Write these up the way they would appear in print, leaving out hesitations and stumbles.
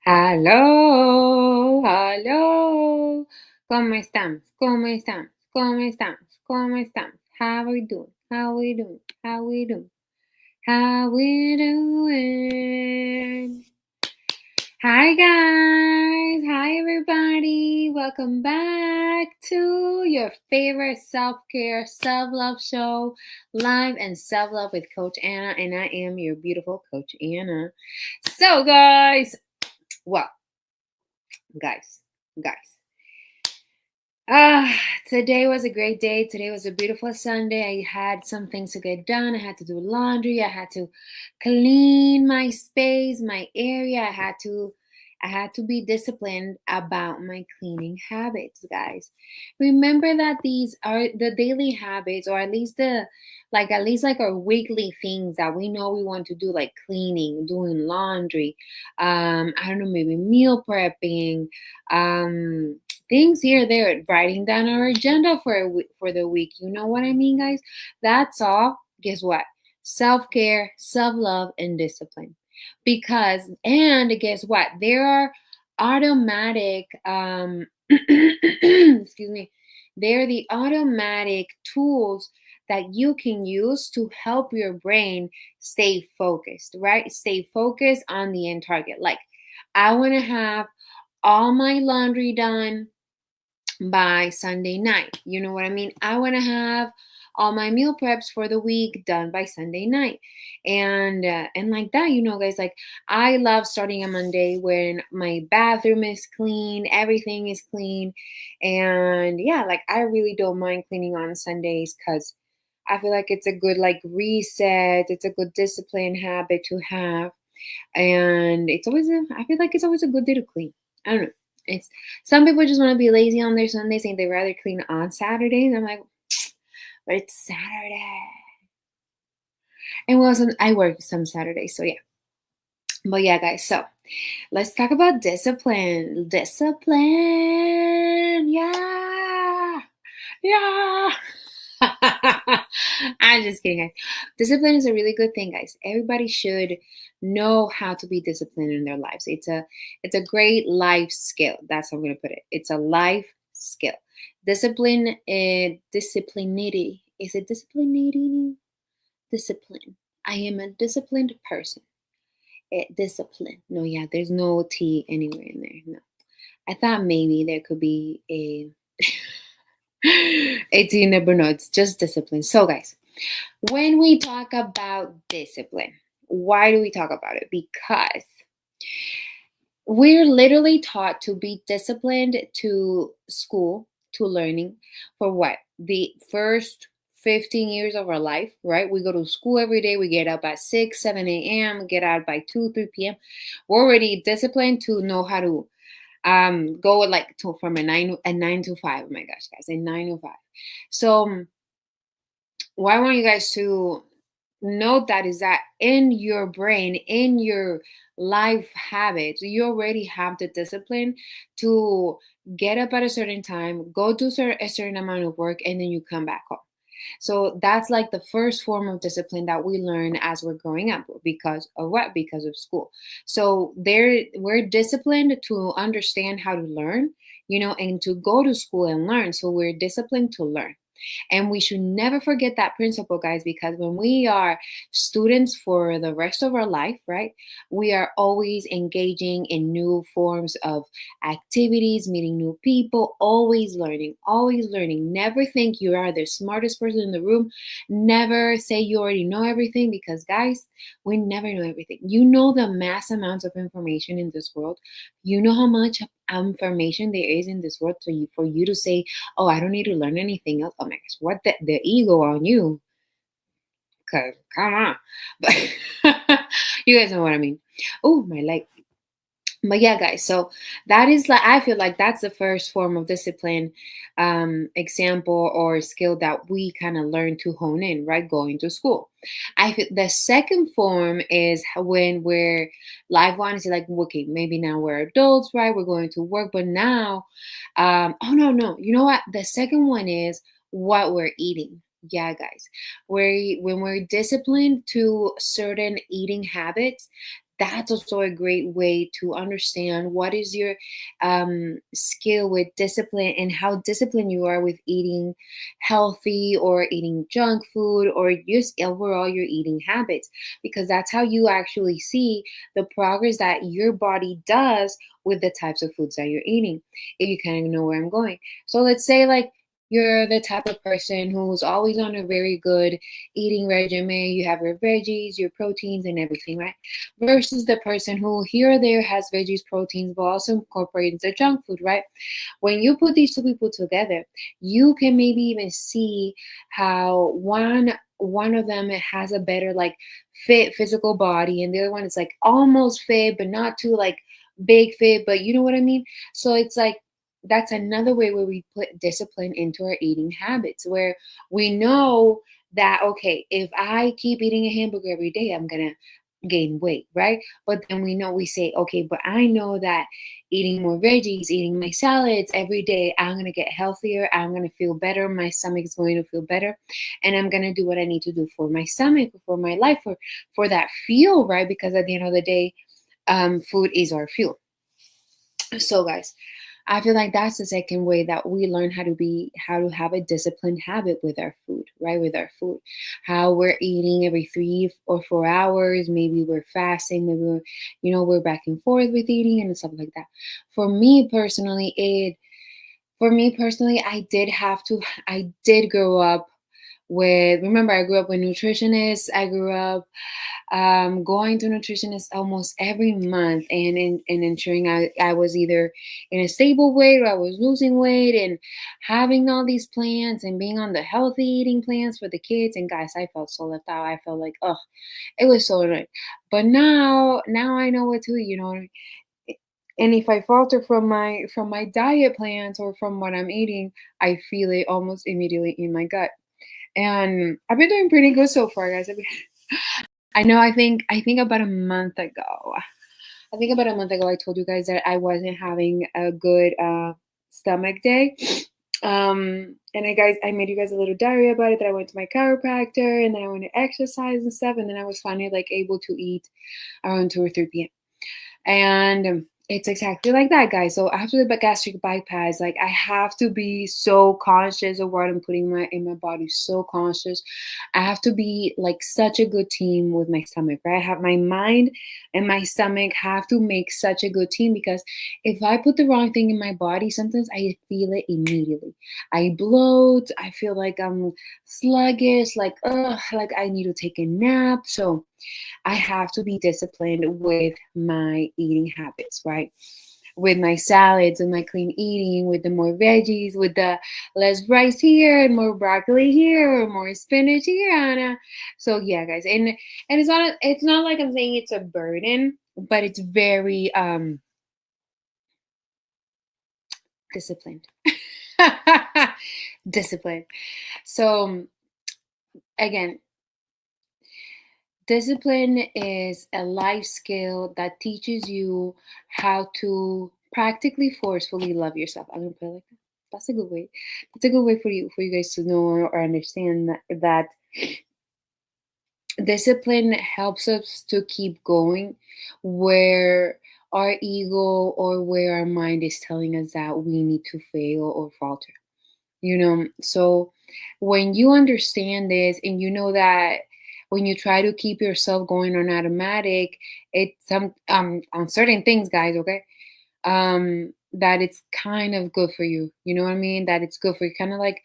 Aló, aló. ¿Cómo estamos? ¿Cómo estamos? ¿Cómo estamos? ¿Cómo estamos? How we doing? How we doing? How we doing? How we doing? Hi guys. Hi everybody. Welcome back to your favorite self-care, self-love show, Live and Self-Love with Coach Anna, and I am your beautiful Coach Anna. So guys, well, guys, guys. Ah, today was a great day. Today was a beautiful Sunday. I had some things to get done. I had to do laundry. I had to clean my space, my area. I had to be disciplined about my cleaning habits, guys. Remember that these are the daily habits, or at least our weekly things that we know we want to do, like cleaning, doing laundry, I don't know, maybe meal prepping, things here, there, writing down our agenda for the week. You know what I mean, guys? That's all. Guess what? Self care, self love, and discipline. And guess what? There are automatic, excuse me, they're the automatic tools that you can use to help your brain stay focused, right? Stay focused on the end target. Like, I want to have all my laundry done by Sunday night. You know what I mean? I want to have all my meal preps for the week done by Sunday night. And like that, guys, like I love starting on Monday when my bathroom is clean, everything is clean. And yeah, like I really don't mind cleaning on Sundays cuz I feel like it's a good like reset, it's a good discipline habit to have. And I feel like it's always a good day to clean. I don't know. It's Some people just want to be lazy on their Sundays and they rather clean on Saturdays. I'm like, but it's Saturday. And well, I work some Saturdays, so yeah. But yeah, guys, so let's talk about discipline. Discipline. Yeah. Yeah. I'm just kidding, guys. Discipline is a really good thing, guys. Everybody should know how to be disciplined in their lives. It's a great life skill. That's how I'm gonna put it. It's a life skill. Discipline, disciplinity. Is it disciplinity? Discipline. I am a disciplined person. Discipline. No, yeah, there's no T anywhere in there. No. I thought maybe there could be a 18 number. No, it's just discipline. So, guys, when we talk about discipline, why do we talk about it? Because we're literally taught to be disciplined to school, to learning for what? The first 15 years of our life, right? We go to school every day. We get up at 6, 7 a.m., get out by 2, 3 p.m. We're already disciplined to know how to go like from a nine to five. Oh my gosh, guys, a 9 to 5. So what I want you guys to note that is that in your brain, in your life habits, you already have the discipline to get up at a certain time, go do a certain amount of work, and then you come back home. So that's like the first form of discipline that we learn as we're growing up because of what? Because of school. So we're disciplined to understand how to learn, and to go to school and learn. So we're disciplined to learn. And we should never forget that principle, guys, because when we are students for the rest of our life, right, we are always engaging in new forms of activities, meeting new people, always learning, always learning. Never think you are the smartest person in the room. Never say you already know everything because, guys, we never know everything. You know the mass amounts of information in this world. You know how much information there is in this world for you to say, oh, I don't need to learn anything else. Oh my gosh, what the ego on you? Cause come on, but you guys know what I mean. Oh, my leg. But yeah, guys, so that is like, I feel like that's the first form of discipline, example or skill that we kind of learn to hone in, right? Going to school. I feel the second form is when we're life one is like, okay, maybe now we're adults, right? We're going to work, but now, oh no, you know what? The second one is what we're eating. Yeah, guys, when we're disciplined to certain eating habits, That's also a great way to understand what is your skill with discipline and how disciplined you are with eating healthy or eating junk food or just overall your eating habits, because that's how you actually see the progress that your body does with the types of foods that you're eating. If you kind of know where I'm going. So let's say like you're the type of person who's always on a very good eating regimen. You have your veggies, your proteins, and everything, right? Versus the person who here or there has veggies, proteins, but also incorporates the junk food, right? When you put these two people together, you can maybe even see how one of them has a better like fit physical body, and the other one is like almost fit, but not too like big fit, but you know what I mean? So it's like that's another way where we put discipline into our eating habits, where we know that okay, if I keep eating a hamburger every day, I'm gonna gain weight, right? But then we know we say, okay, but I know that eating more veggies, eating my salads every day, I'm gonna get healthier, I'm gonna feel better, my stomach is going to feel better, and I'm gonna do what I need to do for my stomach, for my life, for that fuel, right? Because at the end of the day, food is our fuel. So guys, I feel like that's the second way that we learn how to have a disciplined habit with our food, right? With our food, how we're eating every 3 or 4 hours. Maybe we're fasting. Maybe we're back and forth with eating and stuff like that. For me personally, I did have to. I did grow up with. Remember, I grew up with nutritionists. I grew up going to nutritionists almost every month and ensuring I was either in a stable weight or I was losing weight and having all these plans and being on the healthy eating plans for the kids. And guys, I felt so left out. I felt like, oh, it was so annoying. But now I know what to eat, and if I falter from my diet plans or from what I'm eating, I feel it almost immediately in my gut. And I've been doing pretty good so far, guys. I know. I think about a month ago. I think about a month ago, I told you guys that I wasn't having a good stomach day. And I made you guys a little diary about it. That I went to my chiropractor, and then I went to exercise and stuff, and then I was finally like able to eat around 2 or 3 p.m. And it's exactly like that, guys. So after the gastric bypass, like I have to be so conscious of what I'm putting in my body, so conscious. I have to be like such a good team with my stomach, right? I have my mind and my stomach have to make such a good team, because if I put the wrong thing in my body, sometimes I feel it immediately. I bloat, I feel like I'm sluggish, like like I need to take a nap. So I have to be disciplined with my eating habits, right? With my salads, with my clean eating, with the more veggies, with the less rice here and more broccoli here, or more spinach here, Anna. So yeah, guys, and it's not like I'm saying it's a burden, but it's very disciplined. Disciplined. So again, discipline is a life skill that teaches you how to practically forcefully love yourself. I'm gonna put it like that. That's a good way. That's a good way for you guys to know or understand that discipline helps us to keep going where our ego or where our mind is telling us that we need to fail or falter. So when you understand this and you know that when you try to keep yourself going on automatic, it's some on certain things, guys, okay, that it's kind of good for you, you know what I mean, that it's good for you, kind of like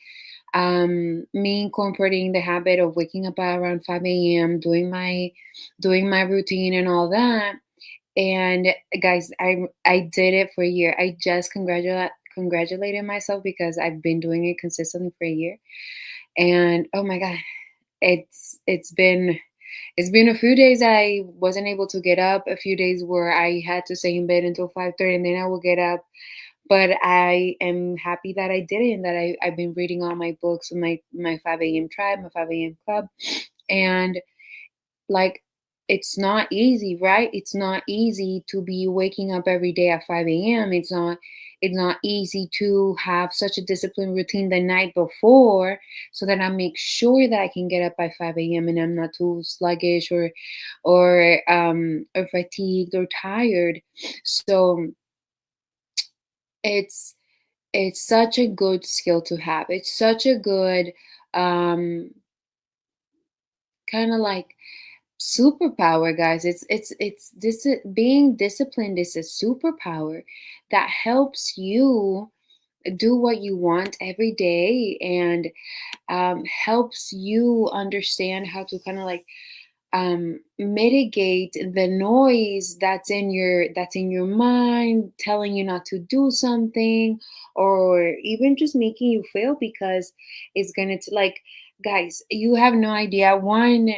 me incorporating the habit of waking up at around 5 a.m., doing my routine and all that. And guys, I did it for a year. I just congratulated myself because I've been doing it consistently for a year. And oh my god, it's been a few days I wasn't able to get up, a few days where I had to stay in bed until 5:30 and then I will get up. But I am happy that I did it, and that I've been reading all my books with my 5 a.m. tribe, my 5 a.m. club. And like it's not easy, right? It's not easy to be waking up every day at 5 a.m. It's not easy to have such a disciplined routine the night before so that I make sure that I can get up by 5 a.m. and I'm not too sluggish or fatigued or tired. So it's it's such a good skill to have. It's such a good um kind of like superpower, guys. It's this being disciplined is a superpower that helps you do what you want every day, and helps you understand how to kind of like mitigate the noise that's in your mind telling you not to do something, or even just making you fail because it's gonna like, guys, you have no idea. One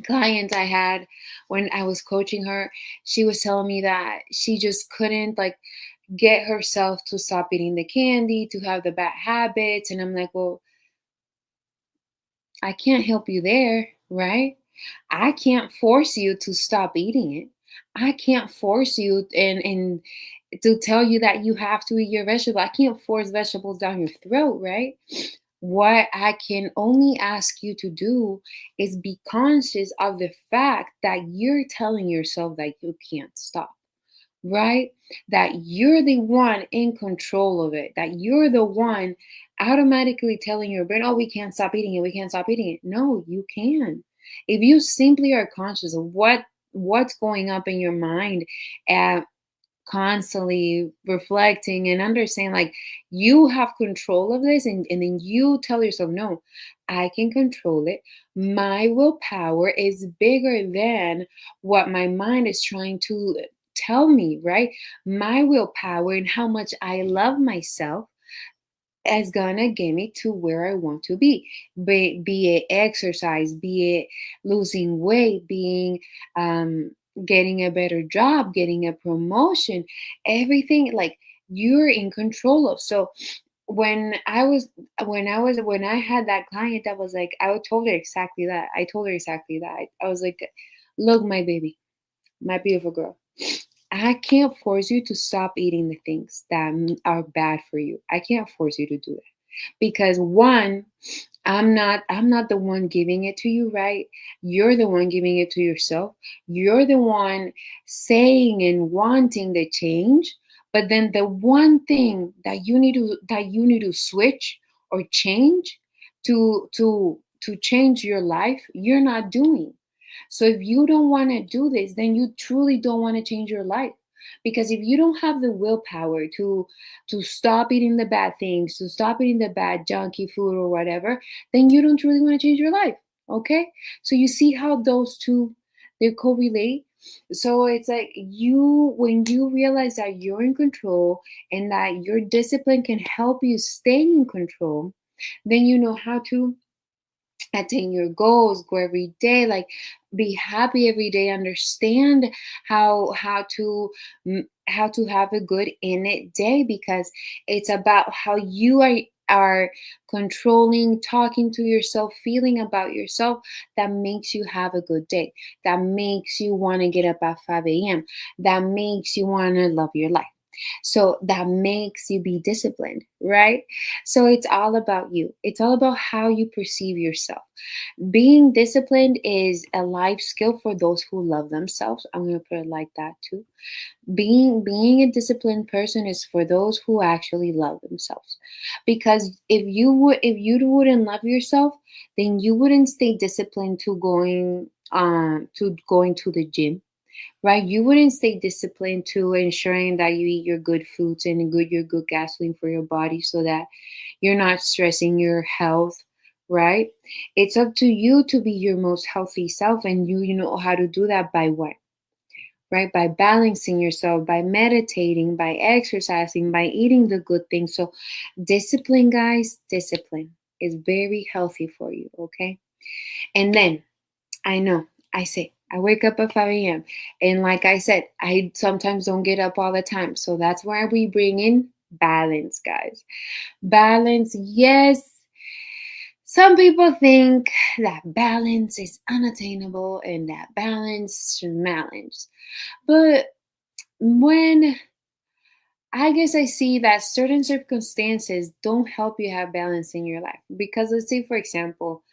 client I had, when I was coaching her, she was telling me that she just couldn't like get herself to stop eating the candy, to have the bad habits. And I'm like, well, I can't help you there, right? I can't force you to stop eating it. I can't force you and to tell you that you have to eat your vegetable. I can't force vegetables down your throat, right? What I can only ask you to do is be conscious of the fact that you're telling yourself that you can't stop, right? That you're the one in control of it, that you're the one automatically telling your brain, oh, we can't stop eating it, we can't stop eating it. No, you can. If you simply are conscious of what's going up in your mind, and constantly reflecting and understand like you have control of this, and then you tell yourself, no, I can control it. My willpower is bigger than what my mind is trying to tell me, right? My willpower and how much I love myself is gonna get me to where I want to be it exercise, be it losing weight, being getting a better job, getting a promotion, everything like you're in control of. So when I had that client that was like, I told her exactly that. I told her exactly that. I was like, look, my baby, my beautiful girl, I can't force you to stop eating the things that are bad for you. I can't force you to do that because one, I'm not the one giving it to you, right? You're the one giving it to yourself. You're the one saying and wanting the change, but then the one thing that you need to switch or change to change your life, you're not doing. So if you don't want to do this, then you truly don't want to change your life. Because if you don't have the willpower to stop eating the bad things, to stop eating the bad junky food or whatever, then you don't truly want to change your life. Okay? So you see how those two they correlate. So it's like when you realize that you're in control and that your discipline can help you stay in control, then you know how to attain your goals, go every day, like be happy every day, understand how to have a good in it day, because it's about how you are controlling, talking to yourself, feeling about yourself, that makes you have a good day, that makes you want to get up at 5 a.m., that makes you want to love your life, so that makes you be disciplined, right? So it's all about you. It's all about how you perceive yourself. Being disciplined is a life skill for those who love themselves. I'm going to put it like that too. Being a disciplined person is for those who actually love themselves. Because if you wouldn't love yourself, then you wouldn't stay disciplined to going to the gym, right? You wouldn't stay disciplined to ensuring that you eat your good foods and your good gasoline for your body, so that you're not stressing your health, right? It's up to you to be your most healthy self, and you know how to do that by what? Right? By balancing yourself, by meditating, by exercising, by eating the good things. So discipline, guys, discipline is very healthy for you, okay? And then I know. I say I wake up at 5 a.m. And like I said, I sometimes don't get up all the time. So that's why we bring in balance, guys. Balance, yes. Some people think that balance is unattainable and that balance should balance. But when I guess I see that certain circumstances don't help you have balance in your life. Because let's say, for example,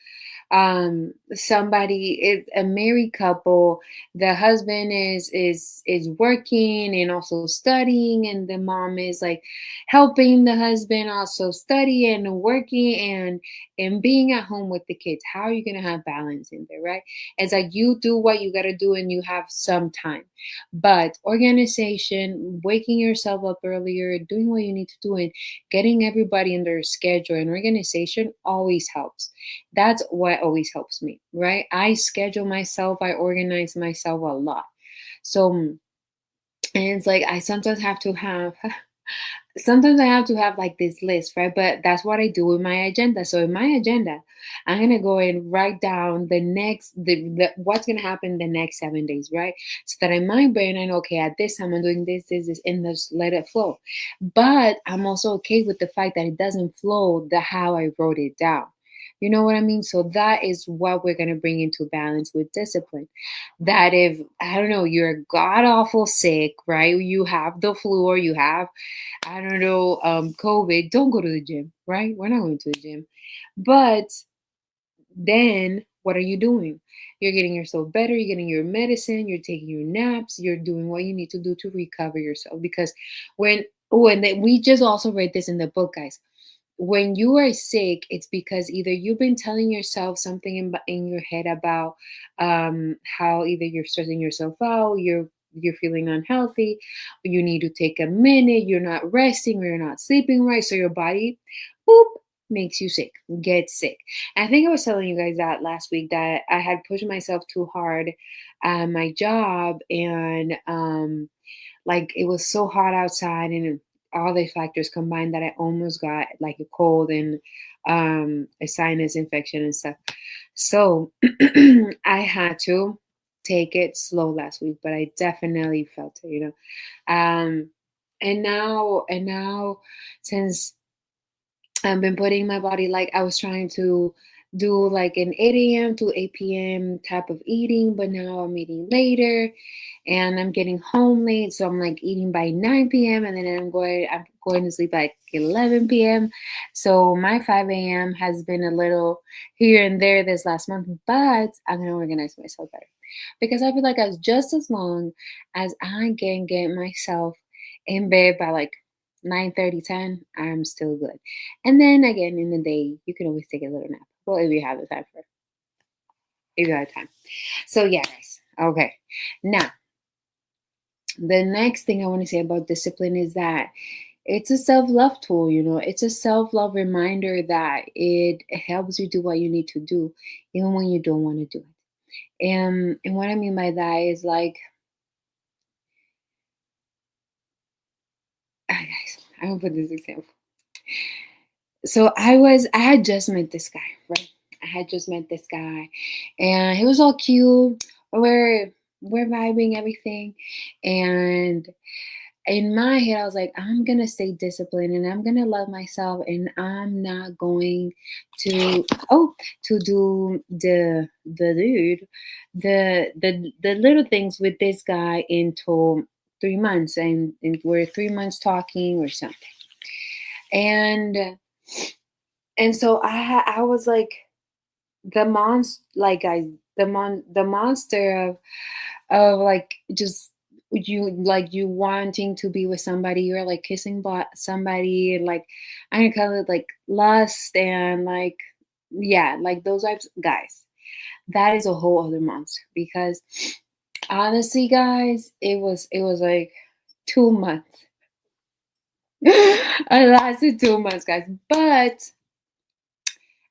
somebody is a married couple, the husband is working and also studying, and the mom is like helping the husband also study and working and being at home with the kids. How are you going to have balance in there, right? It's like you do what you got to do and you have some time, but organization, waking yourself up earlier, doing what you need to do, and getting everybody in their schedule and organization always helps. That's what always helps me, right? I schedule myself, I organize myself a lot. So, and it's like I sometimes have to have sometimes I have to have like this list, right? But that's what I do with my agenda. So in my agenda, I'm gonna go and write down the what's gonna happen the next 7 days, right? So that in my brain I know, okay, at this time I'm doing this, and just let it flow. But I'm also okay with the fact that it doesn't flow the how I wrote it down. You know what I mean? So that is what we're gonna bring into balance with discipline. That if I don't know, you're god awful sick, right? You have the flu or you have I don't know, COVID, don't go to the gym, right? We're not going to the gym. But then what are you doing? You're getting yourself better, you're getting your medicine, you're taking your naps, you're doing what you need to do to recover yourself. Because we just also read this in the book, guys. When you are sick, it's because either you've been telling yourself something in your head about how either you're stressing yourself out, you're feeling unhealthy, you need to take a minute, you're not resting or you're not sleeping right, so your body, boop, makes you sick, get sick. I think I was telling you guys that last week that I had pushed myself too hard at my job, and like it was so hot outside and all the factors combined that I almost got like a cold and a sinus infection and stuff. So I had to take it slow last week, but I definitely felt it, you know. And now since I've been putting my body, like I was trying to do like an 8 a.m. to 8 p.m. type of eating, but now I'm eating later and I'm getting home late. So I'm like eating by 9 p.m. and then I'm going to sleep by 11 p.m. So my 5 a.m. has been a little here and there this last month, but I'm gonna organize myself better. Because I feel like as just as long as I can get myself in bed by like 9:30, 10, I'm still good. And then again in the day, you can always take a little nap. Well, if you have the time for it, if you have time. So yeah, guys. Okay. Now, the next thing I want to say about discipline is that it's a self-love tool, you know. It's a self-love reminder that it helps you do what you need to do, even when you don't want to do it. And what I mean by that is like, guys, I'm gonna put this example. So I had just met this guy, right? I had just met this guy, and he was all cute. We're vibing everything, and in my head, I was like, I'm gonna stay disciplined, and I'm gonna love myself, and I'm not going to to do the little things with this guy until 3 months, and we're 3 months talking or something, and so I was like the monster, like guys, the monster of like just you wanting to be with somebody, you're like kissing somebody, and like I'm gonna call it like lust, and like yeah, like those types, guys. That is a whole other monster because honestly, guys, it was like 2 months. I lasted 2 months, guys, but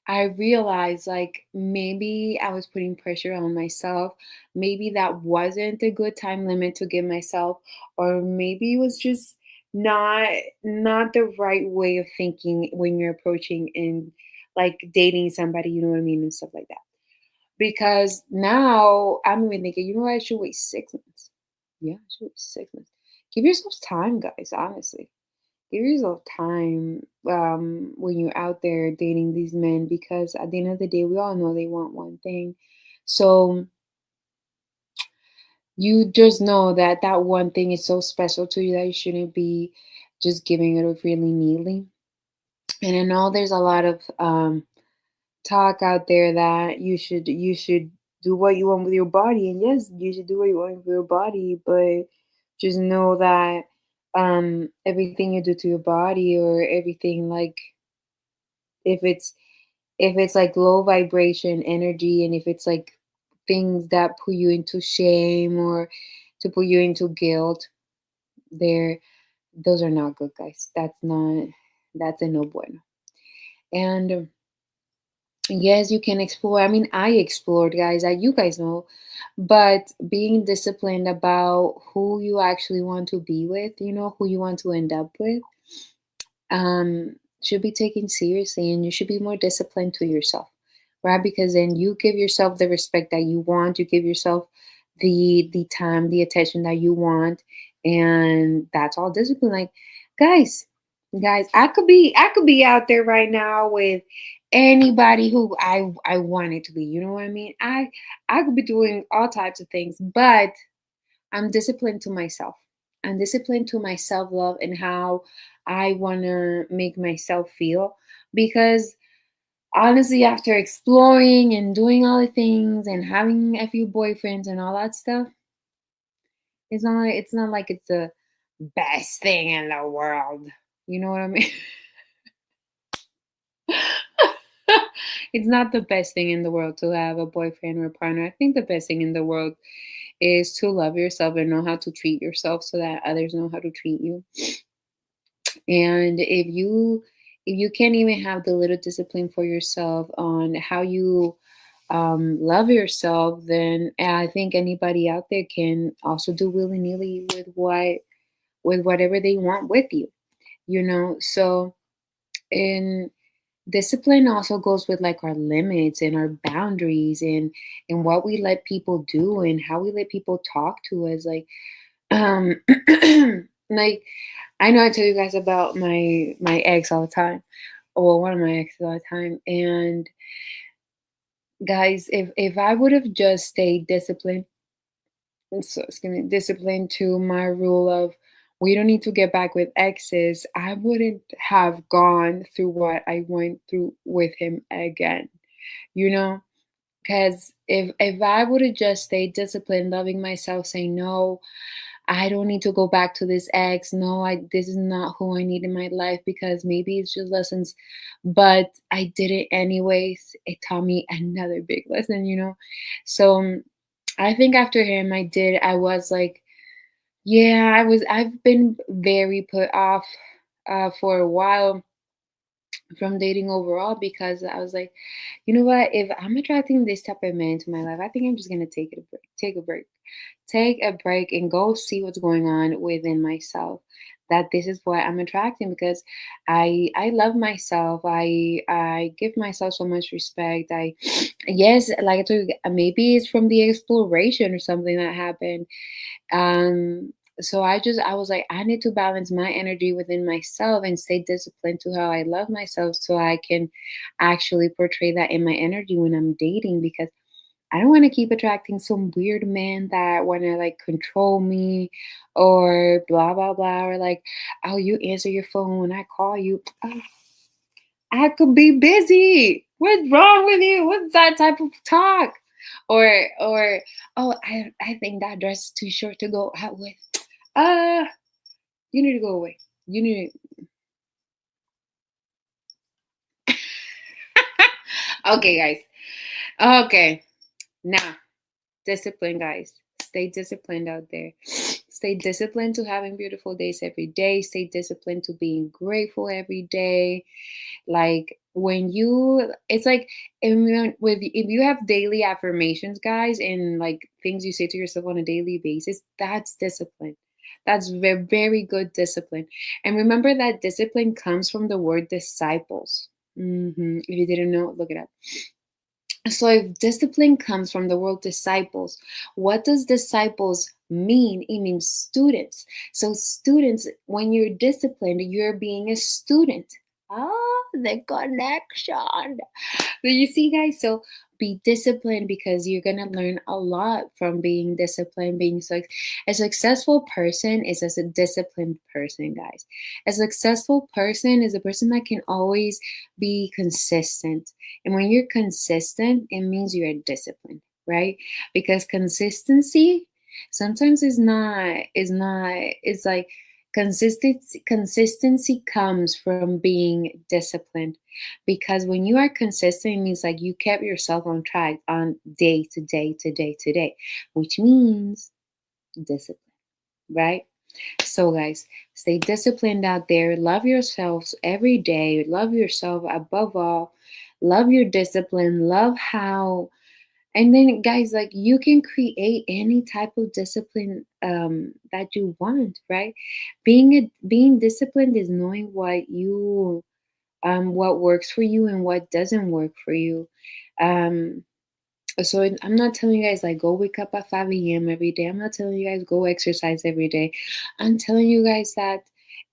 I realized like maybe I was putting pressure on myself. Maybe that wasn't a good time limit to give myself, or maybe it was just not not the right way of thinking when you're approaching and like dating somebody, you know what I mean, and stuff like that. Because now I'm even thinking, you know what, I should wait 6 months. Yeah, I should wait 6 months. Give yourselves time, guys, honestly. Give yourself time when you're out there dating these men, because at the end of the day, we all know they want one thing. So you just know that that one thing is so special to you that you shouldn't be just giving it up really neatly. And I know there's a lot of talk out there that you should do what you want with your body, and yes, you should do what you want with your body, but just know that everything you do to your body, or everything, like, if it's like low vibration energy, and if it's like things that put you into shame or to put you into guilt, there those are not good, guys. That's a no bueno. And yes, you can explore. I mean, I explored, guys, you guys know, but being disciplined about who you actually want to be with, who you want to end up with, should be taken seriously, and you should be more disciplined to yourself, right? Because then you give yourself the respect that you want, you give yourself the time, the attention that you want, and that's all discipline. Like, guys, guys, I could be out there right now with anybody who I wanted to be. You know what I mean? I could be doing all types of things, but I'm disciplined to myself. I'm disciplined to my self love and how I want to make myself feel. Because honestly, after exploring and doing all the things and having a few boyfriends and all that stuff, it's not like it's the best thing in the world. You know what I mean? It's not the best thing in the world to have a boyfriend or a partner. I think the best thing in the world is to love yourself and know how to treat yourself so that others know how to treat you. And if you can't even have the little discipline for yourself on how you love yourself, then I think anybody out there can also do willy nilly with whatever they want with you. So, in discipline also goes with like our limits and our boundaries, and what we let people do and how we let people talk to us. Like, um like, I know I tell you guys about my ex all the time, or one of my exes all the time. And guys, if I would have just stayed disciplined, so excuse me, disciplined to my rule of we don't need to get back with exes, I wouldn't have gone through what I went through with him again. You know, because if I would have just stayed disciplined, loving myself, saying no, I don't need to go back to this ex. No, this is not who I need in my life, because maybe it's just lessons, but I did it anyways. It taught me another big lesson. So I think after him, I was like, yeah, I've been very put off for a while from dating overall, because I was like, you know what? If I'm attracting this type of man to my life, I think I'm just gonna take a break, and go see what's going on within myself. That this is what I'm attracting, because I love myself. I give myself so much respect. I yes, like I told you, maybe it's from the exploration or something that happened. So I was like, I need to balance my energy within myself and stay disciplined to how I love myself, so I can actually portray that in my energy when I'm dating. Because I don't want to keep attracting some weird man that want to like control me, or blah blah blah, or like, oh, you answer your phone when I call you. Oh, I could be busy. What's wrong with you? What's that type of talk? Or oh, I think that dress is too short to go out with. Uh, you need to go away. You need to... Okay, guys. Okay. Now, discipline, guys. Stay disciplined out there. Stay disciplined to having beautiful days every day. Stay disciplined to being grateful every day. Like, it's like, if you have daily affirmations, guys, and like things you say to yourself on a daily basis, that's discipline. That's very, very good discipline. And remember that discipline comes from the word disciples. If you didn't know, look it up. So, if discipline comes from the word disciples, what does disciples mean? It means students. So, students, when you're disciplined, you're being a student. Ah, the connection. So you see, guys, so be disciplined, because you're gonna learn a lot from being disciplined. Being so a successful person is as a disciplined person, guys. A successful person is a person that can always be consistent. And when you're consistent, it means you're disciplined, right? Because consistency sometimes is not it's like consistency comes from being disciplined, because when you are consistent, it means like you kept yourself on track on day to day to day to day, which means discipline, right? So, guys, stay disciplined out there. Love yourselves every day. Love yourself above all. Love your discipline. Love how. And then, guys, like you can create any type of discipline that you want, right? Being disciplined is knowing what works for you and what doesn't work for you. Um, I'm not telling you guys like go wake up at 5 a.m. every day. I'm not telling you guys go exercise every day. I'm telling you guys that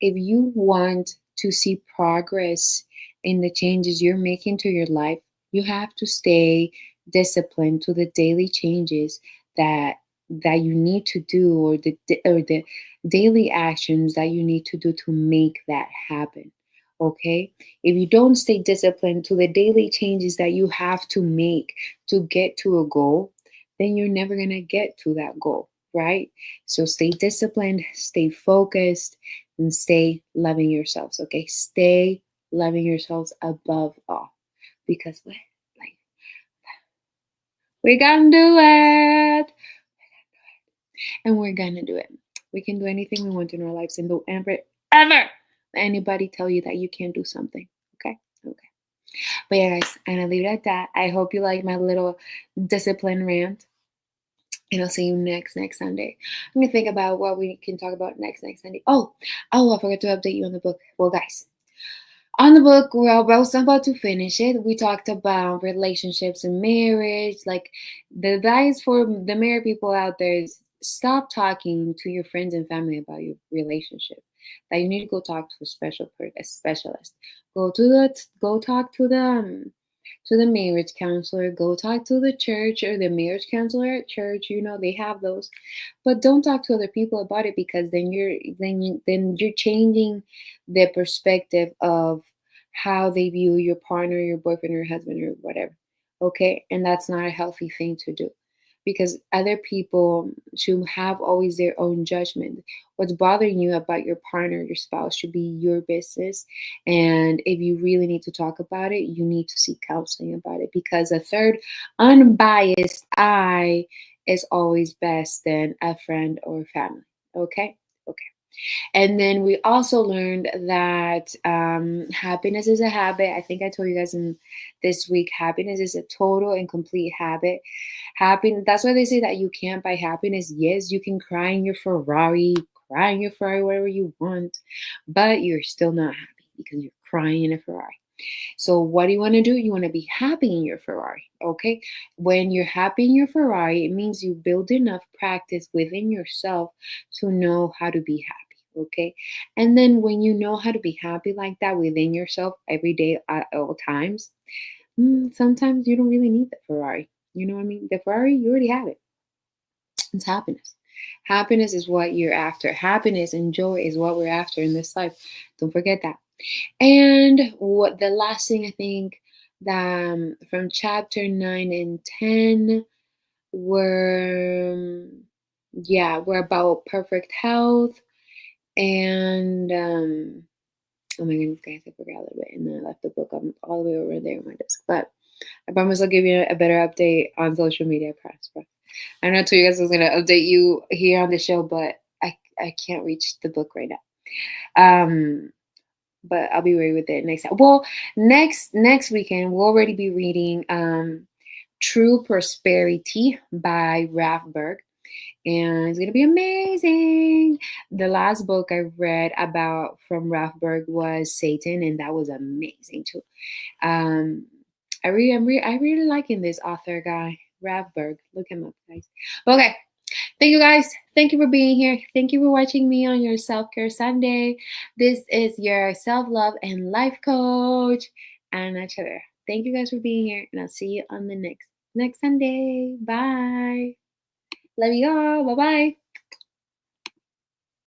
if you want to see progress in the changes you're making to your life, you have to stay disciplined to the daily changes that you need to do, or the daily actions that you need to do to make that happen. Okay? If you don't stay disciplined to the daily changes that you have to make to get to a goal, then you're never going to get to that goal, right? So stay disciplined, stay focused, and stay loving yourselves, okay? Stay loving yourselves above all. Because what? Like, we gonna do it. And we're gonna do it. We can do anything we want in our lives, and don't ever let anybody tell you that you can't do something. Okay? Okay. But yeah, guys, I'm gonna leave it at that. I hope you like my little discipline rant. And I'll see you next Sunday. I'm gonna think about what we can talk about next Sunday. Oh, I forgot to update you on the book. Well, guys, on the book, I'm about to finish it. We talked about relationships and marriage. Like the advice for the married people out there is stop talking to your friends and family about your relationship. That you need to go talk to a specialist. Go talk to the marriage counselor. Go talk to the church or the marriage counselor at church. You know they have those, but don't talk to other people about it, because then you're changing the perspective of how they view your partner, your boyfriend, or husband, or whatever. Okay, and that's not a healthy thing to do, because other people should have always their own judgment. What's bothering you about your partner, your spouse, should be your business. And if you really need to talk about it, you need to seek counseling about it, because a third unbiased eye is always best than a friend or family. Okay? Okay. And then we also learned that happiness is a habit. I think I told you guys in this week, happiness is a total and complete habit. Happiness. That's why they say that you can't buy happiness. Yes, you can cry in your Ferrari, whatever you want, but you're still not happy because you're crying in a Ferrari. So what do you want to do? You want to be happy in your Ferrari, okay? When you're happy in your Ferrari, it means you build enough practice within yourself to know how to be happy, okay? And then when you know how to be happy like that within yourself every day at all times, sometimes you don't really need the Ferrari. You know what I mean? The Ferrari, you already have it. It's happiness. Happiness is what you're after. Happiness and joy is what we're after in this life. Don't forget that. And what the last thing I think that from chapter 9 and 10 were, were about perfect health. And oh my goodness, guys, I forgot a little bit, and then I left the book all the way over there on my desk. But I promise I'll give you a better update on social media. I'm not told you guys I was gonna update you here on the show, but I can't reach the book right now. But I'll be ready with it next time. Well, next weekend we'll already be reading True Prosperity by Ralph Berg, and it's gonna be amazing. The last book I read about from Ralph Berg was Satan, and that was amazing too. I'm really liking this author guy, Ralph Berg. Look him up, guys. Okay. Thank you guys. Thank you for being here. Thank you for watching me on your self-care Sunday. This is your self-love and life coach, Anna Chavera. Thank you guys for being here, and I'll see you on the next Sunday. Bye. Love you all. Bye bye.